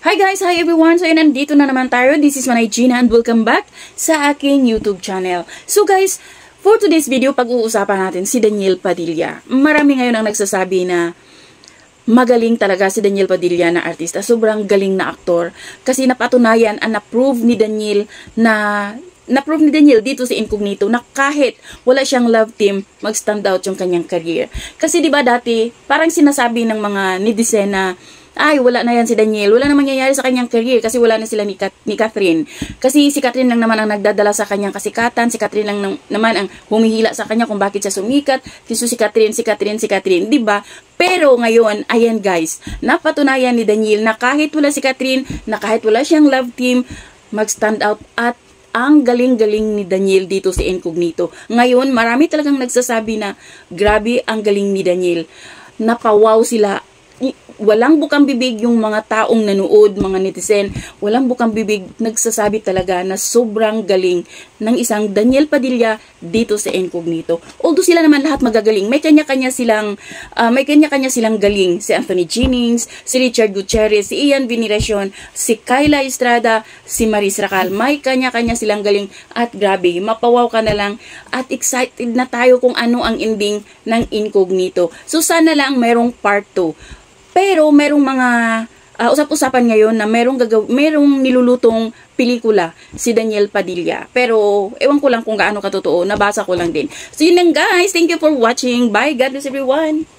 Hi guys! Hi everyone! So yun, nandito na naman tayo. This is Manay Gina and welcome back sa aking YouTube channel. So guys, for today's video, pag-uusapan natin si Daniel Padilla. Marami ngayon ang nagsasabi na magaling talaga si Daniel Padilla na artista. Sobrang galing na aktor. Kasi napatunayan at na-prove ni Daniel dito sa Incognito na kahit wala siyang love team, mag-stand out yung kanyang career. Kasi diba dati, parang sinasabi ng mga netizen na ay, wala na yan si Daniel. Wala na mangyayari sa kanyang career kasi wala na sila ni Catherine. Kasi si Catherine lang naman ang nagdadala sa kanyang kasikatan. Si Catherine lang naman ang humihila sa kanya kung bakit siya sumikat. Si Catherine. Diba? Pero ngayon, ayan guys, napatunayan ni Daniel na kahit wala si Catherine, na kahit wala siyang love team, mag-stand out at ang galing-galing ni Daniel dito sa Incognito. Ngayon, marami talagang nagsasabi na grabe ang galing ni Daniel. Napawaw sila. Walang bukang bibig yung mga taong nanood, mga netizen, walang bukang bibig, nagsasabi talaga na sobrang galing ng isang Daniel Padilla dito sa Incognito. Although sila naman lahat magagaling, may kanya-kanya silang galing. Si Anthony Jennings, si Richard Gutierrez, si Ian Veneracion, si Kyla Estrada, si Maris Racal, may kanya-kanya silang galing at grabe, mapawaw ka na lang at excited na tayo kung ano ang ending ng Incognito. So sana lang merong part 2. Pero merong mga usap-usapan ngayon na merong nilulutong pelikula si Daniel Padilla. Pero ewan ko lang kung gaano katotoo, nabasa ko lang din. So yun lang guys, thank you for watching. Bye, God bless everyone.